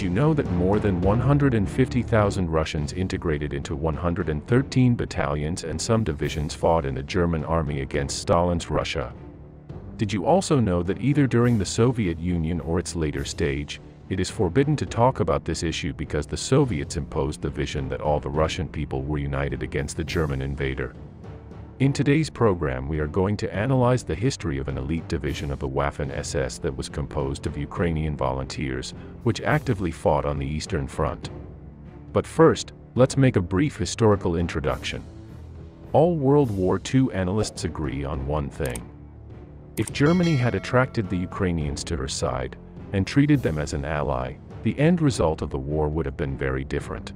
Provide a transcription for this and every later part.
you know that more than 150,000 Russians integrated into 113 battalions and some divisions fought in the German army against Stalin's Russia? Did you also know that either during the Soviet Union or its later stage, it is forbidden to talk about this issue because the Soviets imposed the vision that all the Russian people were united against the German invader? In today's program we are going to analyze the history of an elite division of the Waffen SS that was composed of Ukrainian volunteers, which actively fought on the Eastern Front. But first, let's make a brief historical introduction. All World War II analysts agree on one thing. If Germany had attracted the Ukrainians to her side, and treated them as an ally, the end result of the war would have been very different.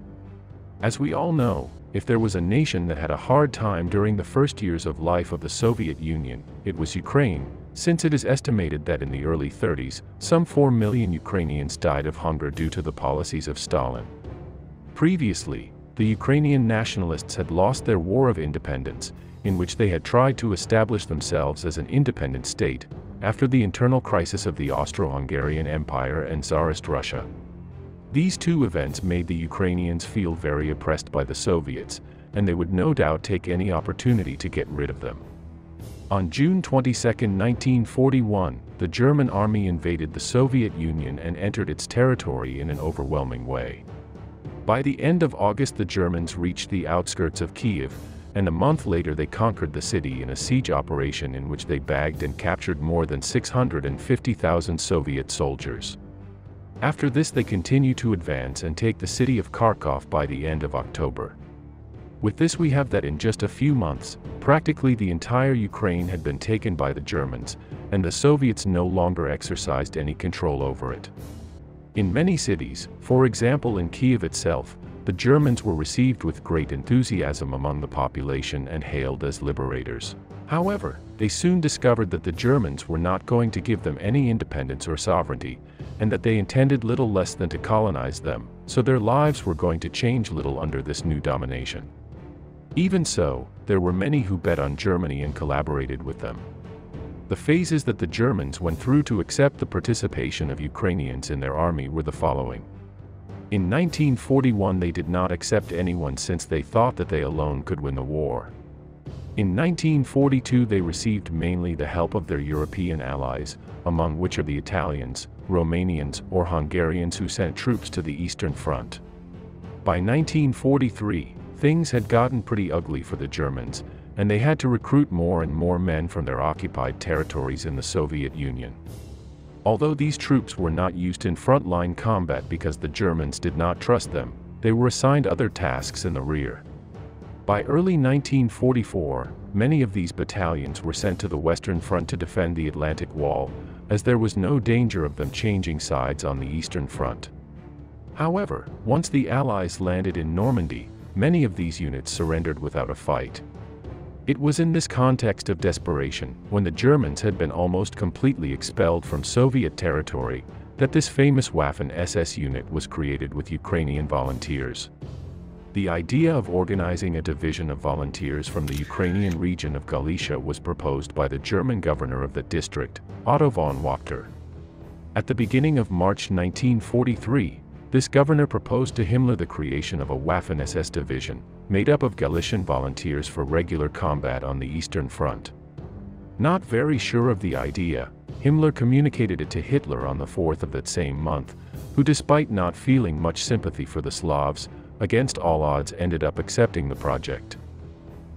As we all know, if there was a nation that had a hard time during the first years of life of the Soviet Union, it was Ukraine, since it is estimated that in the early 30s, some 4 million Ukrainians died of hunger due to the policies of Stalin. Previously, the Ukrainian nationalists had lost their War of Independence, in which they had tried to establish themselves as an independent state, after the internal crisis of the Austro-Hungarian Empire and Tsarist Russia. These two events made the Ukrainians feel very oppressed by the Soviets, and they would no doubt take any opportunity to get rid of them. On June 22, 1941, the German army invaded the Soviet Union and entered its territory in an overwhelming way. By the end of August, the Germans reached the outskirts of Kiev, and a month later they conquered the city in a siege operation in which they bagged and captured more than 650,000 Soviet soldiers. After this they continued to advance and take the city of Kharkov by the end of October. With this we have that in just a few months, practically the entire Ukraine had been taken by the Germans, and the Soviets no longer exercised any control over it. In many cities, for example in Kiev itself, the Germans were received with great enthusiasm among the population and hailed as liberators. However, they soon discovered that the Germans were not going to give them any independence or sovereignty, and that they intended little less than to colonize them, so their lives were going to change little under this new domination. Even so, there were many who bet on Germany and collaborated with them. The phases that the Germans went through to accept the participation of Ukrainians in their army were the following. In 1941 they did not accept anyone since they thought that they alone could win the war. In 1942 they received mainly the help of their European allies, among which are the Italians, Romanians or Hungarians who sent troops to the Eastern Front. By 1943, things had gotten pretty ugly for the Germans, and they had to recruit more and more men from their occupied territories in the Soviet Union. Although these troops were not used in frontline combat because the Germans did not trust them, they were assigned other tasks in the rear. By early 1944, many of these battalions were sent to the Western Front to defend the Atlantic Wall, as there was no danger of them changing sides on the Eastern Front. However, once the Allies landed in Normandy, many of these units surrendered without a fight. It was in this context of desperation, when the Germans had been almost completely expelled from Soviet territory, that this famous Waffen SS unit was created with Ukrainian volunteers. The idea of organizing a division of volunteers from the Ukrainian region of Galicia was proposed by the German governor of the district, Otto von Wachter. At the beginning of March 1943, this governor proposed to Himmler the creation of a Waffen SS Division, made up of Galician volunteers for regular combat on the Eastern Front. Not very sure of the idea, Himmler communicated it to Hitler on the 4th of that same month, who despite not feeling much sympathy for the Slavs, against all odds ended up accepting the project.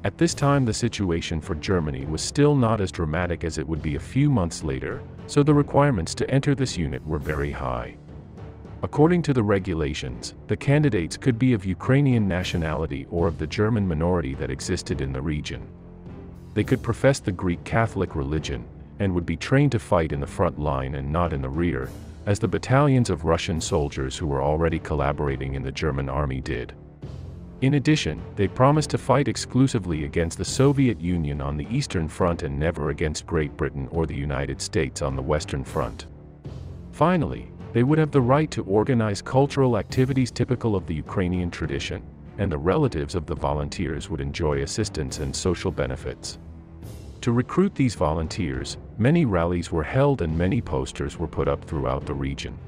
At this time the situation for Germany was still not as dramatic as it would be a few months later, so the requirements to enter this unit were very high. According to the regulations, the candidates could be of Ukrainian nationality or of the German minority that existed in the region. They could profess the Greek Catholic religion, and would be trained to fight in the front line and not in the rear, as the battalions of Russian soldiers who were already collaborating in the German army did. In addition, they promised to fight exclusively against the Soviet Union on the Eastern Front and never against Great Britain or the United States on the Western Front. Finally, they would have the right to organize cultural activities typical of the Ukrainian tradition, and the relatives of the volunteers would enjoy assistance and social benefits. To recruit these volunteers, many rallies were held and many posters were put up throughout the region.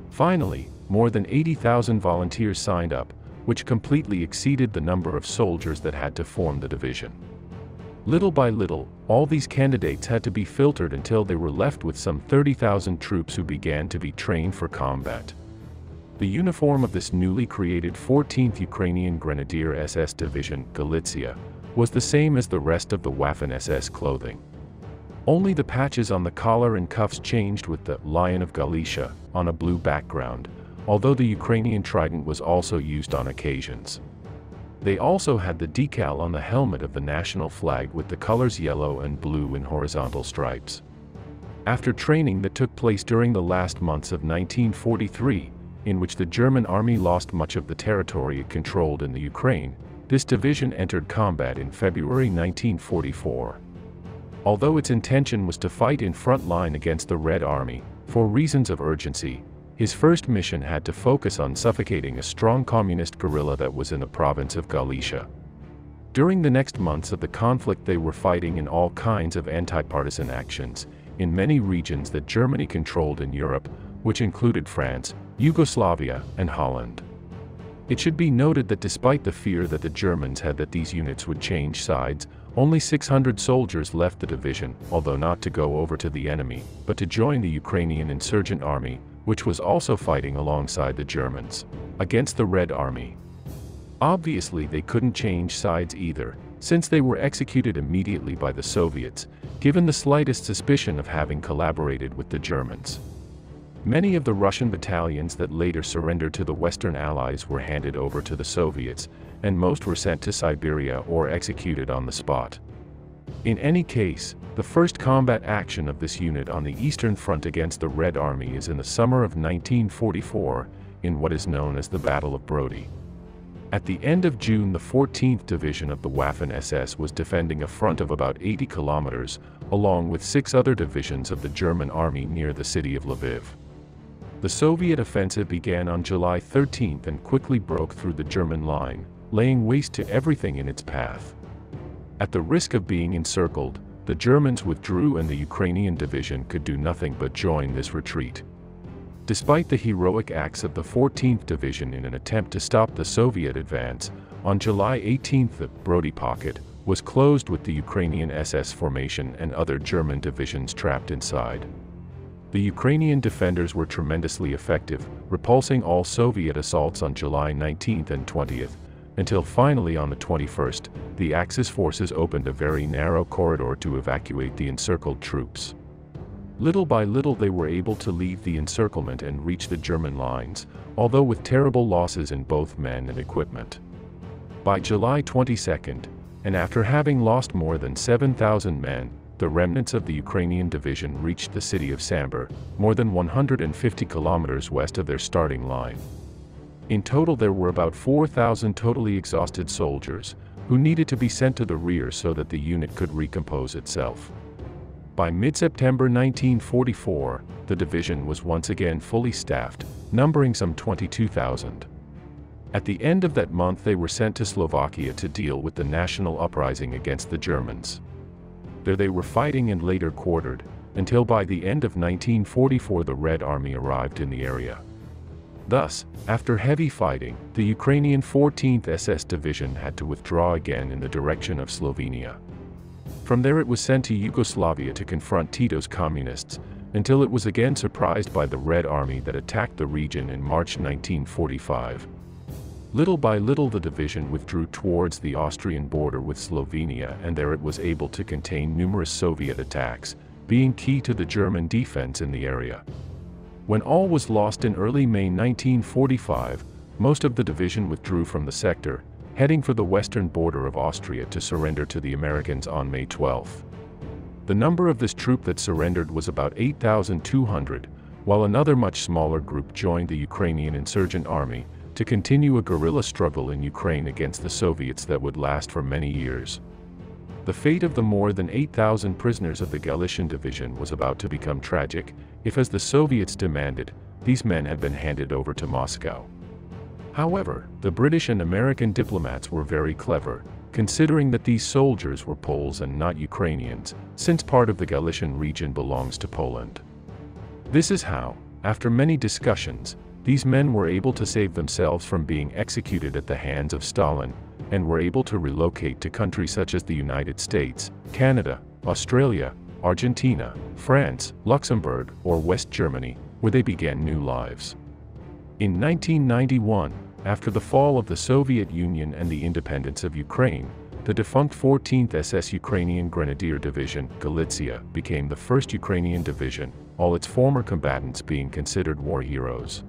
Finally, more than 80,000 volunteers signed up, which completely exceeded the number of soldiers that had to form the division. Little by little, all these candidates had to be filtered until they were left with some 30,000 troops who began to be trained for combat. The uniform of this newly created 14th Ukrainian Grenadier SS Division, Galizien, was the same as the rest of the Waffen SS clothing. Only the patches on the collar and cuffs changed, with the Lion of Galicia on a blue background, although the Ukrainian trident was also used on occasions. They also had the decal on the helmet of the national flag with the colors yellow and blue in horizontal stripes. After training that took place during the last months of 1943, in which the German army lost much of the territory it controlled in the Ukraine, this division entered combat in February 1944. Although its intention was to fight in front line against the Red Army, for reasons of urgency, his first mission had to focus on suffocating a strong communist guerrilla that was in the province of Galicia. During the next months of the conflict, they were fighting in all kinds of anti-partisan actions, in many regions that Germany controlled in Europe, which included France, Yugoslavia, and Holland. It should be noted that despite the fear that the Germans had that these units would change sides, only 600 soldiers left the division, although not to go over to the enemy, but to join the Ukrainian insurgent army, which was also fighting alongside the Germans, against the Red Army. Obviously, they couldn't change sides either, since they were executed immediately by the Soviets, given the slightest suspicion of having collaborated with the Germans. Many of the Russian battalions that later surrendered to the Western Allies were handed over to the Soviets, and most were sent to Siberia or executed on the spot. In any case, the first combat action of this unit on the Eastern Front against the Red Army is in the summer of 1944, in what is known as the Battle of Brody. At the end of June, the 14th Division of the Waffen SS was defending a front of about 80 kilometers, along with 6 other divisions of the German army near the city of Lviv. The Soviet offensive began on July 13 and quickly broke through the German line, laying waste to everything in its path. At the risk of being encircled, the Germans withdrew and the Ukrainian division could do nothing but join this retreat. Despite the heroic acts of the 14th Division in an attempt to stop the Soviet advance, on July 18 the Brody pocket was closed with the Ukrainian SS formation and other German divisions trapped inside. The Ukrainian defenders were tremendously effective, repulsing all Soviet assaults on July 19 and 20, until finally on the 21st, the Axis forces opened a very narrow corridor to evacuate the encircled troops. Little by little they were able to leave the encirclement and reach the German lines, although with terrible losses in both men and equipment. By July 22, and after having lost more than 7,000 men, the remnants of the Ukrainian division reached the city of Samber, more than 150 kilometers west of their starting line. In total there were about 4,000 totally exhausted soldiers, who needed to be sent to the rear so that the unit could recompose itself. By mid-September 1944, the division was once again fully staffed, numbering some 22,000. At the end of that month they were sent to Slovakia to deal with the national uprising against the Germans. There they were fighting and later quartered, until by the end of 1944 the Red Army arrived in the area. Thus, after heavy fighting, the Ukrainian 14th SS Division had to withdraw again in the direction of Slovenia. From there it was sent to Yugoslavia to confront Tito's communists, until it was again surprised by the Red Army that attacked the region in March 1945. Little by little the division withdrew towards the Austrian border with Slovenia, and there it was able to contain numerous Soviet attacks, being key to the German defense in the area. When all was lost in early May 1945, most of the division withdrew from the sector, heading for the western border of Austria to surrender to the Americans on May 12. The number of this troop that surrendered was about 8,200, while another much smaller group joined the Ukrainian insurgent army, to continue a guerrilla struggle in Ukraine against the Soviets that would last for many years. The fate of the more than 8,000 prisoners of the Galizien Division was about to become tragic, if, as the Soviets demanded, these men had been handed over to Moscow. However, the British and American diplomats were very clever, considering that these soldiers were Poles and not Ukrainians, since part of the Galician region belongs to Poland. This is how, after many discussions, These men were able to save themselves from being executed at the hands of Stalin, and were able to relocate to countries such as the United States, Canada, Australia, Argentina, France, Luxembourg, or West Germany, where they began new lives. In 1991, after the fall of the Soviet Union and the independence of Ukraine, the defunct 14th SS Ukrainian Grenadier Division, Galizien, became the first Ukrainian division, all its former combatants being considered war heroes.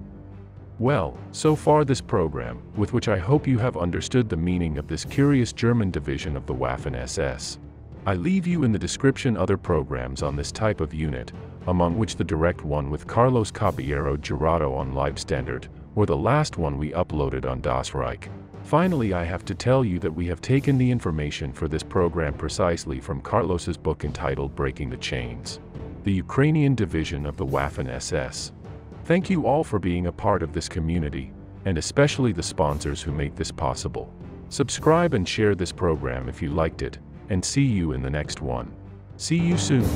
Well, so far this program, with which I hope you have understood the meaning of this curious German division of the Waffen SS. I leave you in the description other programs on this type of unit, among which the direct one with Carlos Caballero Jurado on Live Standard, or the last one we uploaded on Das Reich. Finally, I have to tell you that we have taken the information for this program precisely from Carlos's book entitled Breaking the Chains, the Ukrainian division of the Waffen SS. Thank you all for being a part of this community, and especially the sponsors who make this possible. Subscribe and share this program if you liked it, and see you in the next one. See you soon.